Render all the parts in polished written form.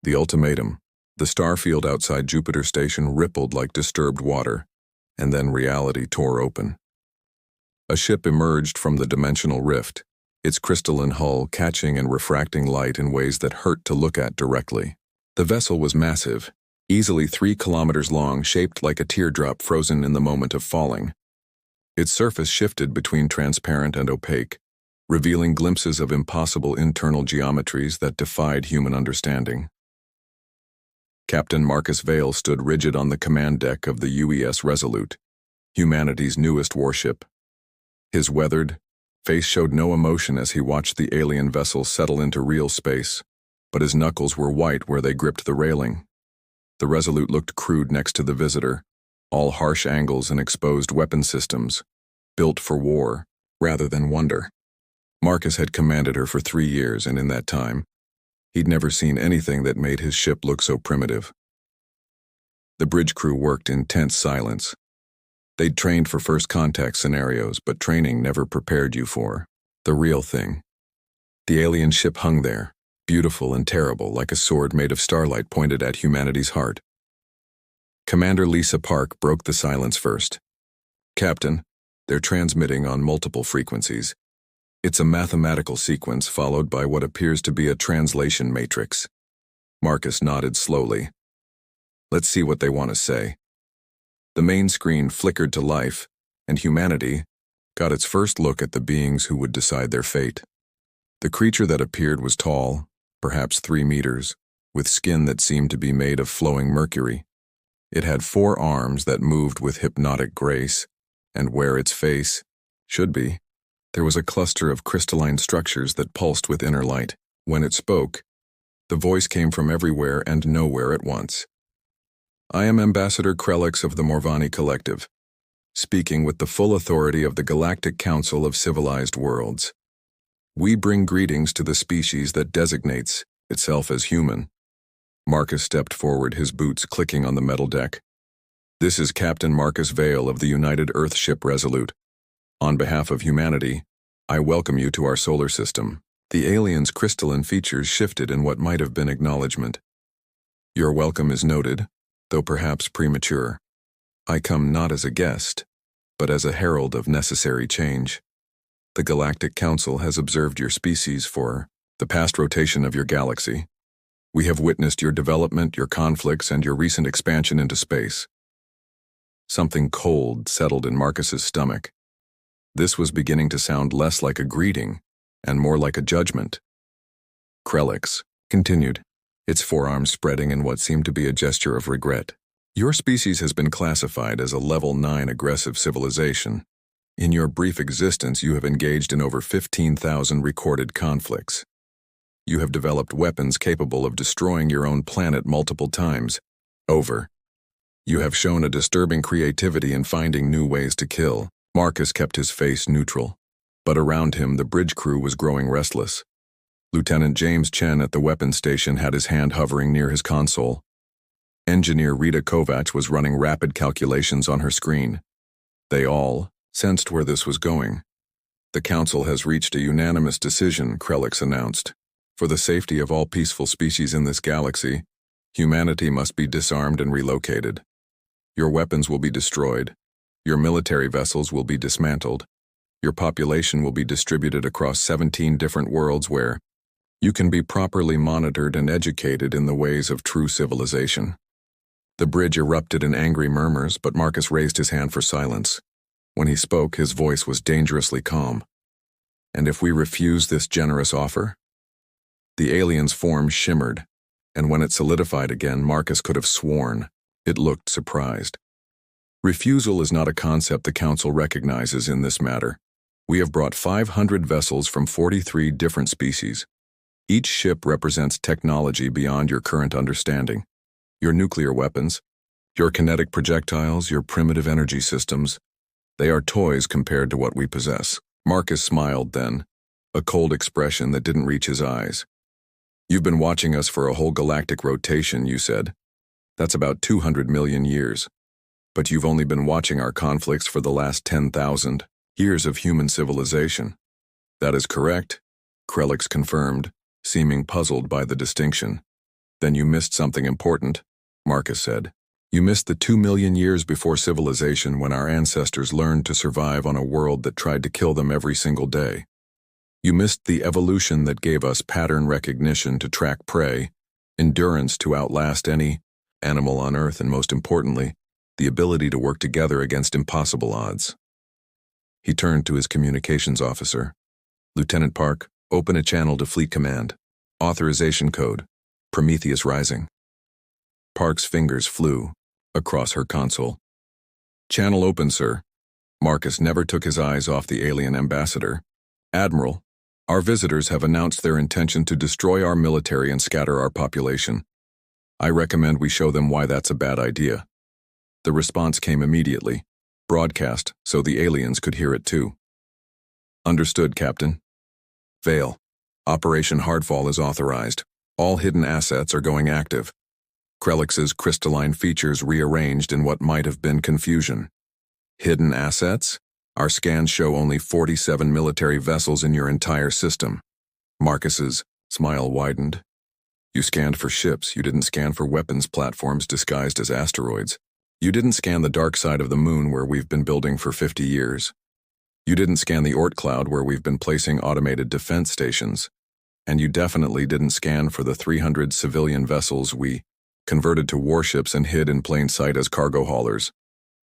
The ultimatum. The starfield outside Jupiter Station rippled like disturbed water, and then reality tore open. A ship emerged from the dimensional rift, its crystalline hull catching and refracting light in ways that hurt to look at directly. The vessel was massive, easily 3 kilometers long, shaped like a teardrop frozen in the moment of falling. Its surface shifted between transparent and opaque, revealing glimpses of impossible internal geometries that defied human understanding. Captain Marcus Vale stood rigid on the command deck of the UES Resolute, humanity's newest warship. His weathered face showed no emotion as he watched the alien vessel settle into real space, but his knuckles were white where they gripped the railing. The Resolute looked crude next to the Visitor, all harsh angles and exposed weapon systems, built for war rather than wonder. Marcus had commanded her for 3 years, and in that time, he'd never seen anything that made his ship look so primitive. The bridge crew worked in tense silence. They'd trained for first contact scenarios, but training never prepared you for the real thing. The alien ship hung there, beautiful and terrible, like a sword made of starlight pointed at humanity's heart. Commander Lisa Park broke the silence first. "Captain, they're transmitting on multiple frequencies. It's a mathematical sequence followed by what appears to be a translation matrix." Marcus nodded slowly. "Let's see what they want to say." The main screen flickered to life, and humanity got its first look at the beings who would decide their fate. The creature that appeared was tall, perhaps 3 meters, with skin that seemed to be made of flowing mercury. It had 4 arms that moved with hypnotic grace, and where its face should be, there was a cluster of crystalline structures that pulsed with inner light. When it spoke, the voice came from everywhere and nowhere at once. "I am Ambassador Krelix of the Morvani Collective, speaking with the full authority of the Galactic Council of Civilized Worlds. We bring greetings to the species that designates itself as human." Marcus stepped forward, his boots clicking on the metal deck. "This is Captain Marcus Vale of the United Earth Ship Resolute. On behalf of humanity, I welcome you to our solar system." The alien's crystalline features shifted in what might have been acknowledgement. "Your welcome is noted, though perhaps premature. I come not as a guest, but as a herald of necessary change. The Galactic Council has observed your species for the past rotation of your galaxy. We have witnessed your development, your conflicts, and your recent expansion into space." Something cold settled in Marcus's stomach. This was beginning to sound less like a greeting and more like a judgment. Krelix continued, its forearms spreading in what seemed to be a gesture of regret. "Your species has been classified as a level 9 aggressive civilization. In your brief existence, you have engaged in over 15,000 recorded conflicts. You have developed weapons capable of destroying your own planet multiple times over. You have shown a disturbing creativity in finding new ways to kill." Marcus kept his face neutral, but around him the bridge crew was growing restless. Lieutenant James Chen at the weapons station had his hand hovering near his console. Engineer Rita Kovacs was running rapid calculations on her screen. They all sensed where this was going. "The Council has reached a unanimous decision," Krelix announced. "For the safety of all peaceful species in this galaxy, humanity must be disarmed and relocated. Your weapons will be destroyed. Your military vessels will be dismantled. Your population will be distributed across 17 different worlds where you can be properly monitored and educated in the ways of true civilization." The bridge erupted in angry murmurs, but Marcus raised his hand for silence. When he spoke, his voice was dangerously calm. "And if we refuse this generous offer?" The alien's form shimmered, and when it solidified again, Marcus could have sworn it looked surprised. "Refusal is not a concept the Council recognizes in this matter. We have brought 500 vessels from 43 different species. Each ship represents technology beyond your current understanding. Your nuclear weapons, your kinetic projectiles, your primitive energy systems, they are toys compared to what we possess." Marcus smiled then, a cold expression that didn't reach his eyes. "You've been watching us for a whole galactic rotation," you said. "That's about 200 million years. But you've only been watching our conflicts for the last 10,000 years of human civilization." "That is correct," Krelix confirmed, seeming puzzled by the distinction. Then you missed something important, Marcus said. You missed the 2 million years before civilization when our ancestors learned to survive on a world that tried to kill them every single day. You missed the evolution that gave us pattern recognition to track prey, endurance to outlast any animal on Earth, and most importantly, the ability to work together against impossible odds. He turned to his communications officer. Lieutenant Park, open a channel to Fleet Command. Authorization code, Prometheus Rising. Park's fingers flew across her console. Channel open, sir. Marcus never took his eyes off the alien ambassador. Admiral, our visitors have announced their intention to destroy our military and scatter our population. I recommend we show them why that's a bad idea. The response came immediately, broadcast so the aliens could hear it too. Understood, Captain. Vale, Operation Hardfall is authorized. All hidden assets are going active. Krelix's crystalline features rearranged in what might have been confusion. Hidden assets? Our scans show only 47 military vessels in your entire system. Marcus's smile widened. You scanned for ships, you didn't scan for weapons platforms disguised as asteroids. You didn't scan the dark side of the moon where we've been building for 50 years. You didn't scan the Oort cloud where we've been placing automated defense stations. And you definitely didn't scan for the 300 civilian vessels we converted to warships and hid in plain sight as cargo haulers.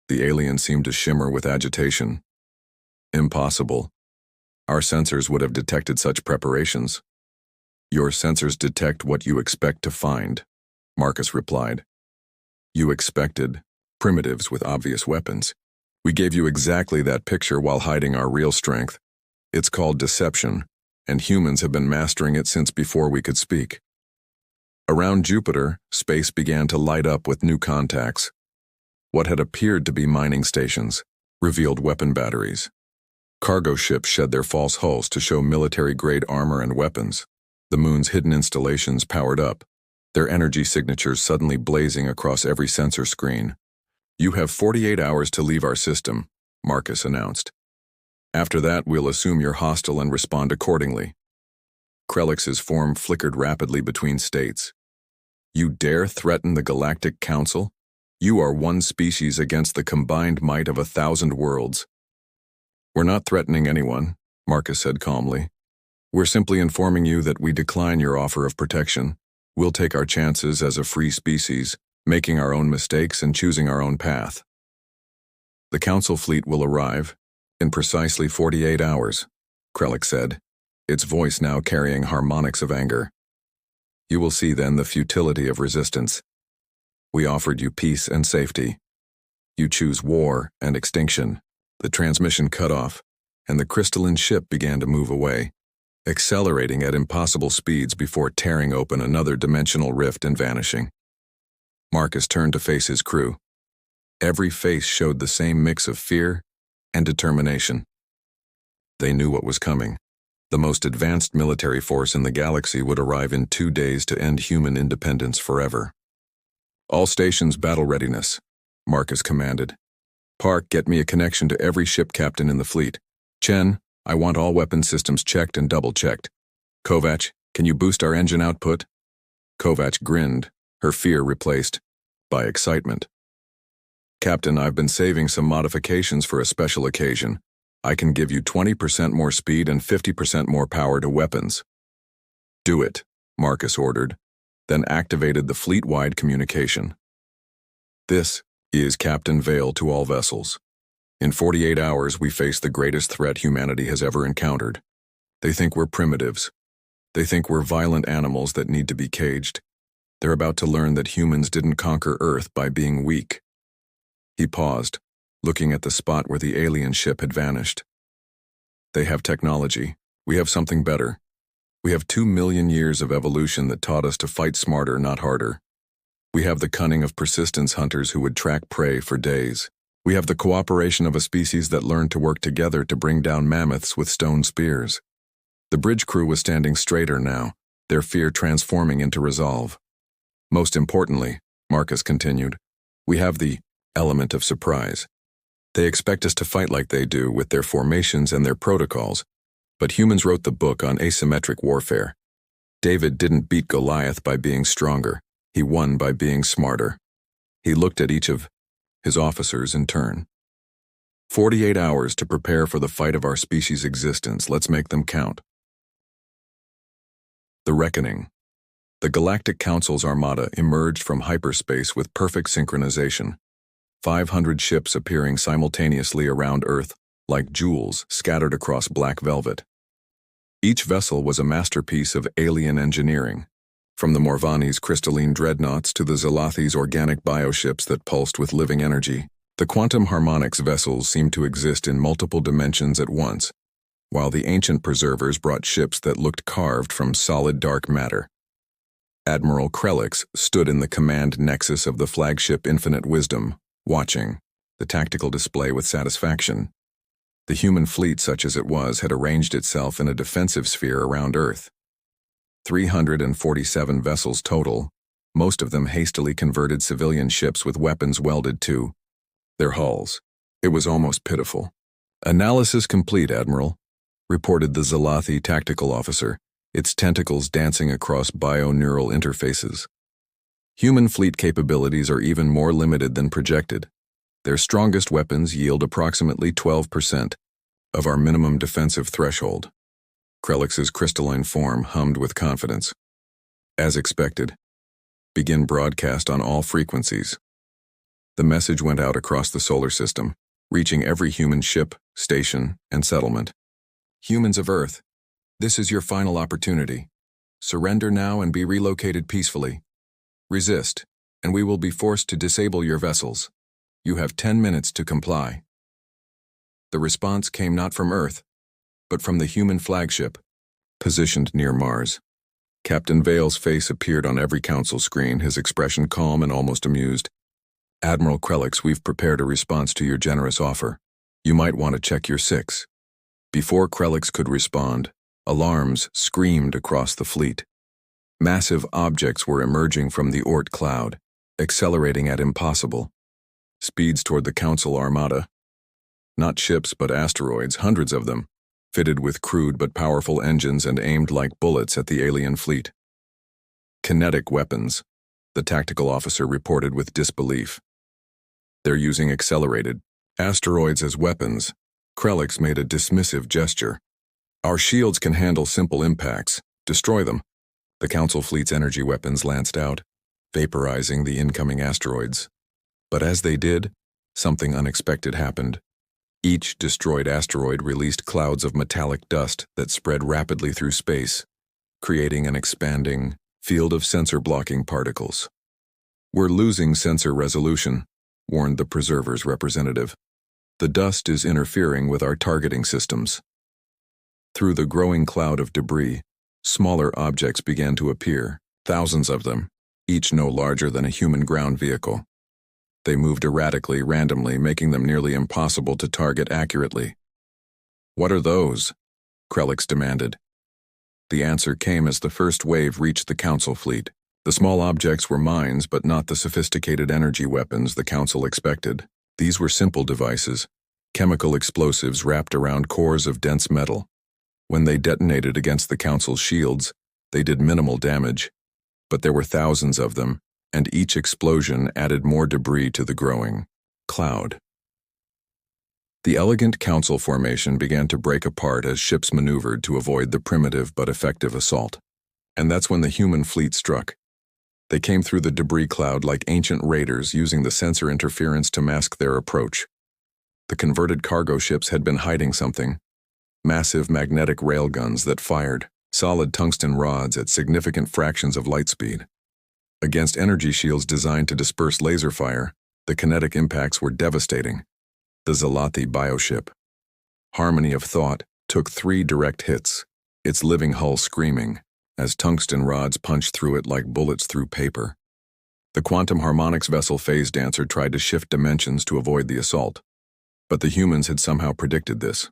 The alien seemed to shimmer with agitation. Impossible. Our sensors would have detected such preparations. Your sensors detect what you expect to find, Marcus replied. You expected primitives with obvious weapons. We gave you exactly that picture while hiding our real strength. It's called deception, and humans have been mastering it since before we could speak. Around Jupiter, space began to light up with new contacts. What had appeared to be mining stations revealed weapon batteries. Cargo ships shed their false hulls to show military-grade armor and weapons. The moon's hidden installations powered up, their energy signatures suddenly blazing across every sensor screen. You have 48 hours to leave our system, Marcus announced. After that, we'll assume you're hostile and respond accordingly. Krelix's form flickered rapidly between states. You dare threaten the Galactic Council? You are one species against the combined might of 1,000 worlds. We're not threatening anyone, Marcus said calmly. We're simply informing you that we decline your offer of protection. We'll take our chances as a free species, making our own mistakes and choosing our own path. The Council fleet will arrive in precisely 48 hours, Krelix said, its voice now carrying harmonics of anger. You will see then the futility of resistance. We offered you peace and safety. You choose war and extinction. The transmission cut off, and the crystalline ship began to move away, accelerating at impossible speeds before tearing open another dimensional rift and vanishing. Marcus turned to face his crew. Every face showed the same mix of fear and determination. They knew what was coming. The most advanced military force in the galaxy would arrive in 2 days to end human independence forever. All stations battle readiness, Marcus commanded. Park, get me a connection to every ship captain in the fleet. Chen, I want all weapon systems checked and double-checked. Kovac, can you boost our engine output? Kovac grinned, her fear replaced by excitement. Captain, I've been saving some modifications for a special occasion. I can give you 20% more speed and 50% more power to weapons. Do it, Marcus ordered, then activated the fleet-wide communication. This is Captain Vale to all vessels. In 48 hours, we face the greatest threat humanity has ever encountered. They think we're primitives. They think we're violent animals that need to be caged. They're about to learn that humans didn't conquer Earth by being weak. He paused, looking at the spot where the alien ship had vanished. They have technology. We have something better. We have 2 million years of evolution that taught us to fight smarter, not harder. We have the cunning of persistence hunters who would track prey for days. We have the cooperation of a species that learned to work together to bring down mammoths with stone spears. The bridge crew was standing straighter now, their fear transforming into resolve. Most importantly, Marcus continued, we have the element of surprise. They expect us to fight like they do with their formations and their protocols, but humans wrote the book on asymmetric warfare. David didn't beat Goliath by being stronger. He won by being smarter. He looked at each of his officers in turn. 48 hours to prepare for the fight of our species' existence. Let's make them count. The Reckoning. The Galactic Council's armada emerged from hyperspace with perfect synchronization. 500 ships appearing simultaneously around Earth, like jewels scattered across black velvet. Each vessel was a masterpiece of alien engineering, from the Morvani's crystalline dreadnoughts to the Zalathi's organic bioships that pulsed with living energy. The quantum harmonics vessels seemed to exist in multiple dimensions at once, while the ancient preservers brought ships that looked carved from solid dark matter. Admiral Krellix stood in the command nexus of the flagship Infinite Wisdom, watching the tactical display with satisfaction. The human fleet, such as it was, had arranged itself in a defensive sphere around Earth. 347 vessels total, most of them hastily converted civilian ships with weapons welded to their hulls. It was almost pitiful. "Analysis complete, Admiral," reported the Zalathi tactical officer, its tentacles dancing across bio-neural interfaces. "Human fleet capabilities are even more limited than projected. Their strongest weapons yield approximately 12% of our minimum defensive threshold." Krellix's crystalline form hummed with confidence. "As expected. Begin broadcast on all frequencies." The message went out across the solar system, reaching every human ship, station, and settlement. "Humans of Earth, this is your final opportunity. Surrender now and be relocated peacefully. Resist, and we will be forced to disable your vessels. You have 10 minutes to comply." The response came not from Earth, but from the human flagship, positioned near Mars. Captain Vale's face appeared on every council screen, his expression calm and almost amused. "Admiral Krellix, we've prepared a response to your generous offer. You might want to check your 6. Before Krellix could respond, alarms screamed across the fleet. Massive objects were emerging from the Oort cloud, accelerating at impossible speeds toward the Council armada. Not ships, but asteroids, hundreds of them, fitted with crude but powerful engines and aimed like bullets at the alien fleet. "Kinetic weapons," the tactical officer reported with disbelief. "They're using accelerated asteroids as weapons." Krellix made a dismissive gesture. "Our shields can handle simple impacts. Destroy them." The Council fleet's energy weapons lanced out, vaporizing the incoming asteroids. But as they did, something unexpected happened. Each destroyed asteroid released clouds of metallic dust that spread rapidly through space, creating an expanding field of sensor-blocking particles. "We're losing sensor resolution," warned the Preserver's representative. "The dust is interfering with our targeting systems." Through the growing cloud of debris, smaller objects began to appear, thousands of them, each no larger than a human ground vehicle. They moved erratically, randomly, making them nearly impossible to target accurately. "What are those?" Krellix demanded. The answer came as the first wave reached the Council fleet. The small objects were mines, but not the sophisticated energy weapons the Council expected. These were simple devices, chemical explosives wrapped around cores of dense metal. When they detonated against the Council's shields, they did minimal damage, but there were thousands of them, and each explosion added more debris to the growing cloud. The elegant Council formation began to break apart as ships maneuvered to avoid the primitive but effective assault. And that's when the human fleet struck. They came through the debris cloud like ancient raiders, using the sensor interference to mask their approach. The converted cargo ships had been hiding something: massive magnetic railguns that fired solid tungsten rods at significant fractions of light speed. Against energy shields designed to disperse laser fire, the kinetic impacts were devastating. The Zalathi bioship, Harmony of Thought, took 3 direct hits, its living hull screaming, as tungsten rods punched through it like bullets through paper. The quantum harmonics vessel Phase Dancer tried to shift dimensions to avoid the assault, but the humans had somehow predicted this.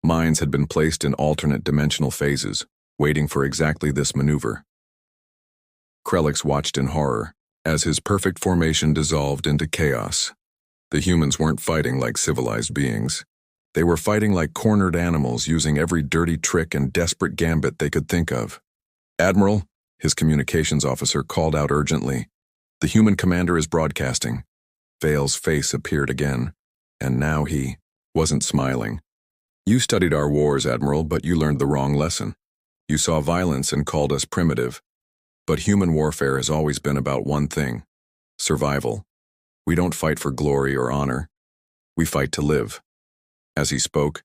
Mines had been placed in alternate dimensional phases, waiting for exactly this maneuver. Krellix watched in horror as his perfect formation dissolved into chaos. The humans weren't fighting like civilized beings. They were fighting like cornered animals, using every dirty trick and desperate gambit they could think of. Admiral, his communications officer called out urgently. The human commander is broadcasting. Vale's face appeared again, and now he wasn't smiling. You studied our wars, Admiral, but you learned the wrong lesson. You saw violence and called us primitive. But human warfare has always been about one thing: survival. We don't fight for glory or honor. We fight to live. As he spoke,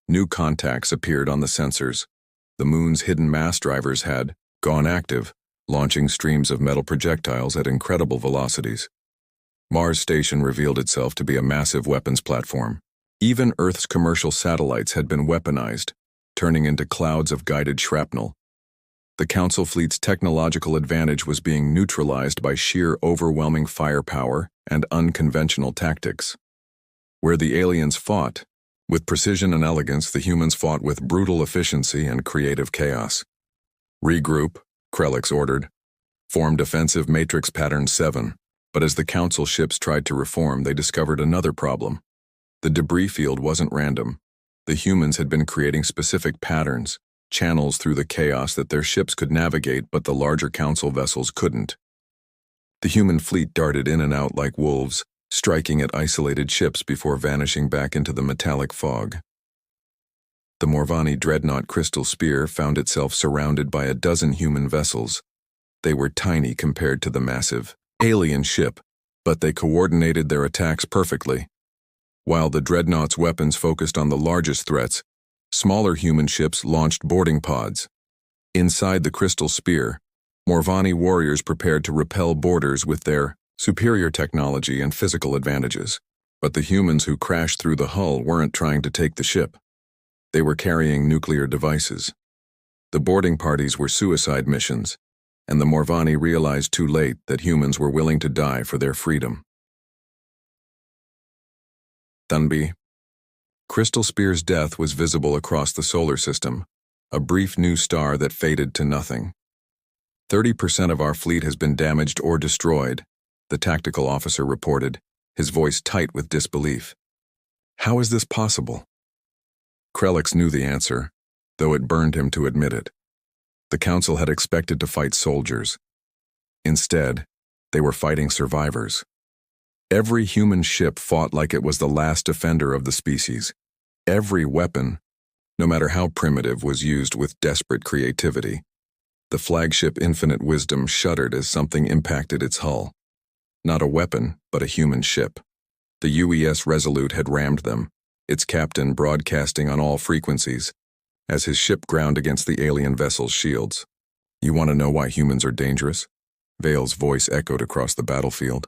new contacts appeared on the sensors. The moon's hidden mass drivers had gone active, launching streams of metal projectiles at incredible velocities. Mars Station revealed itself to be a massive weapons platform. Even Earth's commercial satellites had been weaponized, turning into clouds of guided shrapnel. The Council fleet's technological advantage was being neutralized by sheer overwhelming firepower and unconventional tactics. Where the aliens fought with precision and elegance, the humans fought with brutal efficiency and creative chaos. Regroup, Krelix ordered. Form defensive matrix pattern 7. But as the Council ships tried to reform, they discovered another problem. The debris field wasn't random. The humans had been creating specific patterns, channels through the chaos that their ships could navigate, but the larger Council vessels couldn't. The human fleet darted in and out like wolves, striking at isolated ships before vanishing back into the metallic fog. The Morvani dreadnought crystal spear found itself surrounded by a dozen human vessels. They were tiny compared to the massive alien ship, but they coordinated their attacks perfectly. While the dreadnought's weapons focused on the largest threats, smaller human ships launched boarding pods. Inside the crystal spear, Morvani warriors prepared to repel boarders with their superior technology and physical advantages. But the humans who crashed through the hull weren't trying to take the ship. They were carrying nuclear devices. The boarding parties were suicide missions, and the Morvani realized too late that humans were willing to die for their freedom. Thunby. Crystal Spear's death was visible across the solar system, a brief new star that faded to nothing. 30% of our fleet has been damaged or destroyed, the tactical officer reported, his voice tight with disbelief. How is this possible? Krelix knew the answer, though it burned him to admit it. The Council had expected to fight soldiers. Instead, they were fighting survivors. Every human ship fought like it was the last defender of the species. Every weapon, no matter how primitive, was used with desperate creativity. The flagship Infinite Wisdom shuddered as something impacted its hull. Not a weapon, but a human ship. The UES Resolute had rammed them, its captain broadcasting on all frequencies, as his ship ground against the alien vessel's shields. You want to know why humans are dangerous? Vale's voice echoed across the battlefield.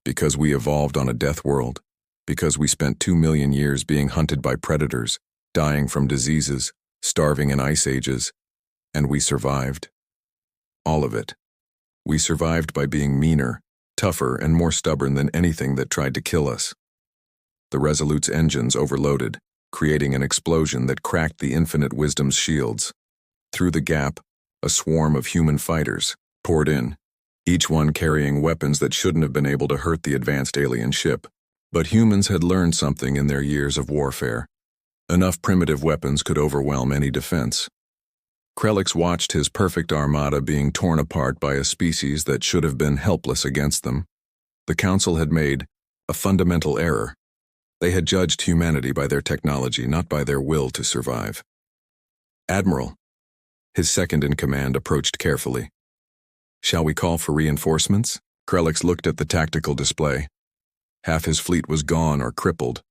Because we evolved on a death world. Because we spent 2 million years being hunted by predators, dying from diseases, starving in ice ages, and we survived. All of it. We survived by being meaner, tougher, and more stubborn than anything that tried to kill us. The Resolute's engines overloaded, creating an explosion that cracked the Infinite Wisdom's shields. Through the gap, a swarm of human fighters poured in, each one carrying weapons that shouldn't have been able to hurt the advanced alien ship. But humans had learned something in their years of warfare. Enough primitive weapons could overwhelm any defense. Krelix watched his perfect armada being torn apart by a species that should have been helpless against them. The Council had made a fundamental error. They had judged humanity by their technology, not by their will to survive. Admiral, his second-in-command, approached carefully. Shall we call for reinforcements? Krelix looked at the tactical display. Half his fleet was gone or crippled.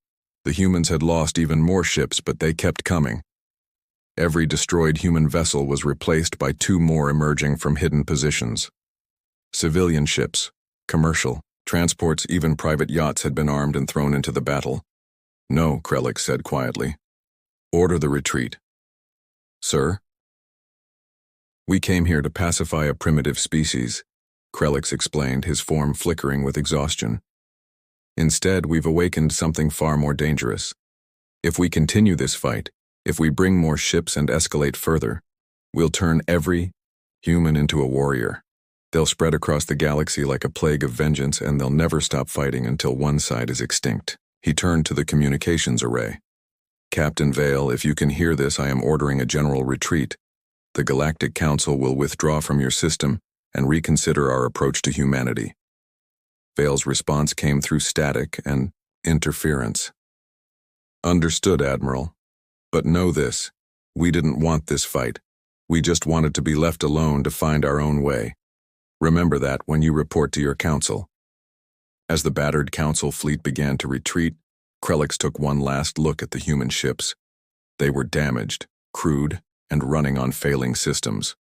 The humans had lost even more ships, but they kept coming. Every destroyed human vessel was replaced by 2 more emerging from hidden positions. Civilian ships, commercial, transports, even private yachts had been armed and thrown into the battle. No, Krelix said quietly. Order the retreat. Sir? We came here to pacify a primitive species, Krelix explained, his form flickering with exhaustion. Instead, we've awakened something far more dangerous. If we continue this fight, if we bring more ships and escalate further, we'll turn every human into a warrior. They'll spread across the galaxy like a plague of vengeance, and they'll never stop fighting until one side is extinct. He turned to the communications array. Captain Vale, if you can hear this, I am ordering a general retreat. The Galactic Council will withdraw from your system and reconsider our approach to humanity. Vale's response came through static and interference. Understood, Admiral. But know this, we didn't want this fight. We just wanted to be left alone to find our own way. Remember that when you report to your council. As the battered council fleet began to retreat, Krellix took one last look at the human ships. They were damaged, crude, and running on failing systems.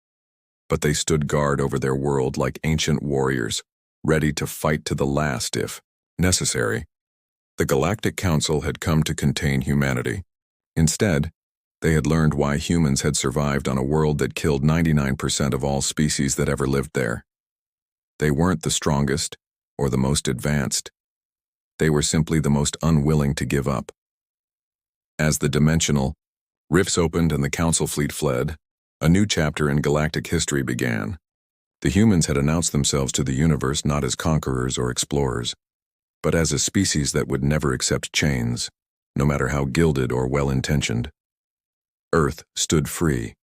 But they stood guard over their world like ancient warriors, ready to fight to the last if necessary. The Galactic Council had come to contain humanity. Instead, they had learned why humans had survived on a world that killed 99% of all species that ever lived there. They weren't the strongest or the most advanced. They were simply the most unwilling to give up. As the dimensional rifts opened and the Council fleet fled, a new chapter in galactic history began. The humans had announced themselves to the universe not as conquerors or explorers, but as a species that would never accept chains, no matter how gilded or well-intentioned. Earth stood free,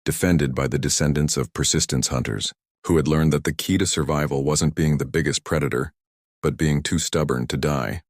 defended by the descendants of persistence hunters, who had learned that the key to survival wasn't being the biggest predator, but being too stubborn to die.